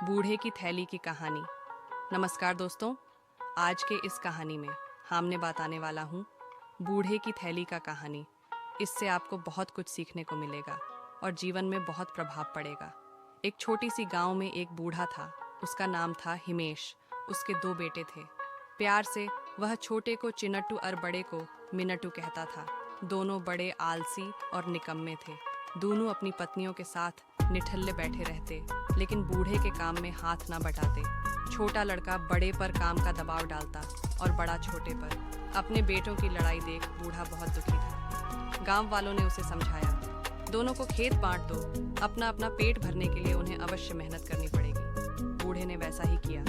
बूढ़े की थैली की कहानी। नमस्कार दोस्तों, आज के इस कहानी में हमने बताने वाला हूँ बूढ़े की थैली का कहानी। इससे आपको बहुत कुछ सीखने को मिलेगा और जीवन में बहुत प्रभाव पड़ेगा। एक छोटी सी गांव में एक बूढ़ा था। उसका नाम था हिमेश। उसके 2 बेटे थे। प्यार से वह छोटे को चिन्नटू और बड़े को मिन्नटू कहता था। दोनों बड़े आलसी और निकम्मे थे। दोनों अपनी पत्नियों के साथ निठल्ले बैठे रहते, लेकिन बूढ़े के काम में हाथ ना बटाते। छोटा लड़का बड़े पर काम का दबाव डालता और बड़ा छोटे पर। अपने बेटों की लड़ाई देख बूढ़ा बहुत दुखी था। गांव वालों ने उसे समझाया, दोनों को खेत बांट दो, अपना अपना पेट भरने के लिए उन्हें अवश्य मेहनत करनी पड़ेगी। बूढ़े ने वैसा ही किया।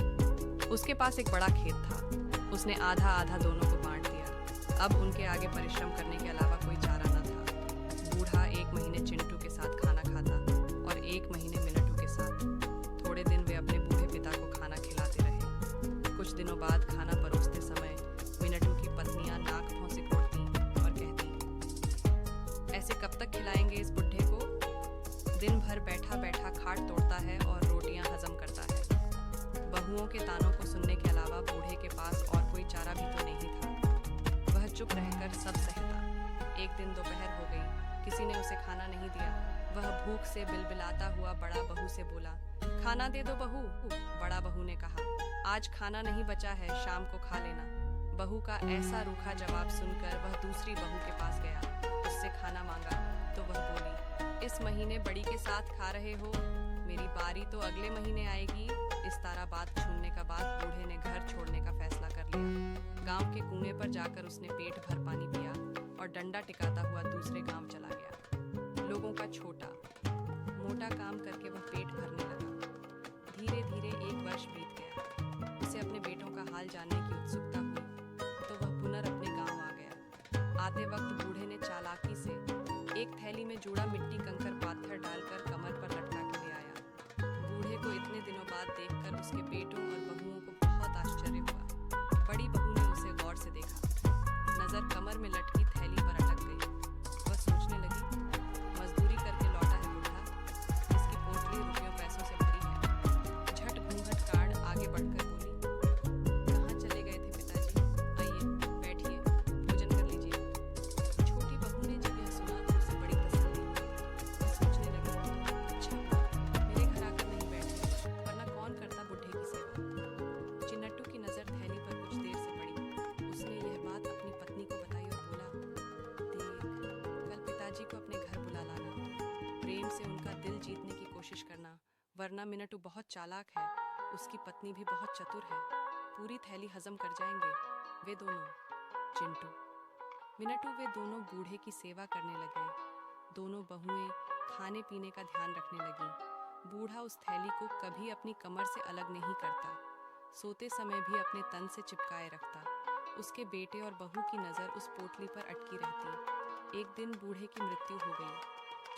उसके पास एक बड़ा खेत था। उसने आधा आधा दोनों को बांट दिया। अब उनके आगे परिश्रम करने के अलावा कोई चारा न था। बूढ़ा 1 महीने चिंटू के साथ खाना खाता और 1 महीने मिन्नटू के साथ। थोड़े दिन वे अपने बूढ़े पिता को खाना खिलाते रहे। कुछ दिनों बाद खाना परोसते समय मिन्नटू की पत्नियां नाक भौं सिकोड़ती और कहती, ऐसे कब तक खिलाएंगे इस बुढ़े को? दिन भर बैठा बैठा खाट तोड़ता है और रोटियां हजम करता है। बहुओं के तानों को सुनने के अलावा बूढ़े के पास और कोई चारा भी तो नहीं था। वह चुप रहकर सब सहता। एक दिन दोपहर हो गई, किसी ने उसे खाना नहीं दिया। वह भूख से बिलबिलाता हुआ बड़ा बहू से बोला, खाना दे दो बहू। बड़ा बहू ने कहा, आज खाना नहीं बचा है, शाम को खा लेना। बहू का ऐसा रूखा जवाब सुनकर वह दूसरी बहू के पास गया, उससे खाना मांगा तो वह बोली, इस महीने बड़ी के साथ खा रहे हो, मेरी बारी तो अगले महीने आएगी। इस तारा बात सुनने का बाद बूढ़े ने घर छोड़ने का फैसला कर लिया। गांव के कुएं पर जाकर उसने पेट भर पानी पिया और डंडा टिकाता हुआ दूसरे गांव चला गया। लोगों का छोटा मोटा काम करके वह पेट भरने लगा। धीरे धीरे 1 वर्ष बीत गया। उसे अपने बेटों का हाल जानने की उत्सुकता हुई तो वह पुनः गांव आ गया। आते वक्त बूढ़े ने चालाकी से एक थैली में जुड़ा मिट्टी कंकर पाथर डालकर कमर पर लटका के ले आया। बूढ़े को इतने दिनों बाद देखकर उसके बेटों और बहुओं को बहुत आश्चर्य हुआ। बड़ी बहू ने उसे गौर से देखा। नजर कमर में लटकी थैली पर अटक गई। वह सोचने लगी, मजदूरी करके लौटा है बूढ़ा, इसकी पोटली रुपयों पैसों से भरी है। झट घूंघट काढ़ आगे बढ़कर बोली, कहाँ चले गए थे पिताजी? आइए बैठिए, भोजन कर लीजिए। छोटी बहू ने जब यह सुना तो उसे बड़ी तसल्ली हुई। वह सोचने लगी, अच्छा, मेरे घर आकर नहीं बैठे, वरना कौन करता बूढ़े की सेवा। चिन्नटू की नजर थैली पर कुछ देर से पड़ी। उसने यह बात अपनी पत्नी को बताई और बोला, देख, कल पिताजी को अपने घर बुला लाना, प्रेम से उनका दिल जीतने की कोशिश करना, वरना मिन्नटू बहुत चालाक है, उसकी पत्नी भी बहुत चतुर है, पूरी थैली हजम कर जाएंगे वे दोनों। चिंटू मिन्नटू वे दोनों बूढ़े की सेवा करने लगे। दोनों बहुएं खाने पीने का ध्यान रखने लगी। बूढ़ा उस थैली को कभी अपनी कमर से अलग नहीं करता, सोते समय भी अपने तन से चिपकाए रखता। उसके बेटे और बहू की नज़र उस पोटली पर अटकी रहती। एक दिन बूढ़े की मृत्यु हो गई।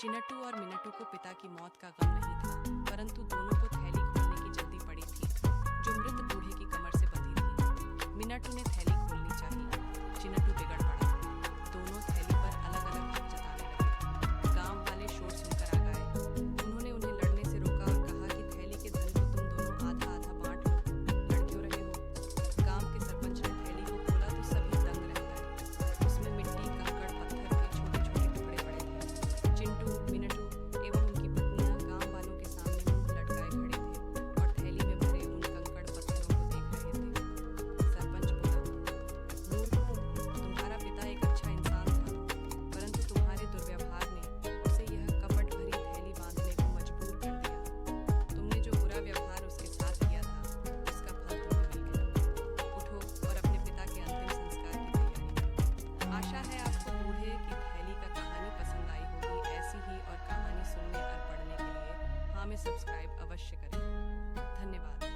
चिन्नटू और मिन्नटू को पिता की मौत का गम नहीं था, परंतु दोनों को थैली खोलने की जल्दी पड़ी थी जो मृत बूढ़े की कमर से बंधी थी। मिन्नटू ने थैली खोलनी चाहिए, चिन्नटू बिगड़ पड़ा। दोनों थैली पर अलग अलग हक जताने लगे। गांव वाले शोर सुनकर आ गए। उन्होंने उन्हें लड़ने से रोका और कहा कि थैली के धन को तुम दोनों आधा आधा बांट लो, लड़ क्यों रहे हो? गांव के सरपंच ने थैली को खोला तो सभी दंग रह गए। उसमें मिट्टी, कंकड़, पत्थर के छोटे छोटे टुकड़े पड़े थे। चिंटू, मिन्नटू एवं उनकी पत्नियां गांव वालों के सामने मुंह लटकाए खड़े थे और थैली में भरे उन कंकड़ पत्थरों को देख रहे थे। सरपंच बोला, मूर्खों, तुम्हारा पिता एक अच्छा इंसान था, परंतु तुम्हारे दुर्व्यवहार ने उसे यह कपट भरी थैली बांधने को मजबूर कर दिया। तुमने जो बुरा व्यवहार उसके साथ किया था, उसका फल तुम्हें मिल गया। उठो और अपने पिता के अंतिम संस्कार की तैयारी करो। आशा है आपको बूढ़े की थैली का कहानी पसंद आई होगी। ऐसी ही और कहानी सुनने और पढ़ने के लिए हमें सब्सक्राइब अवश्य करें। धन्यवाद।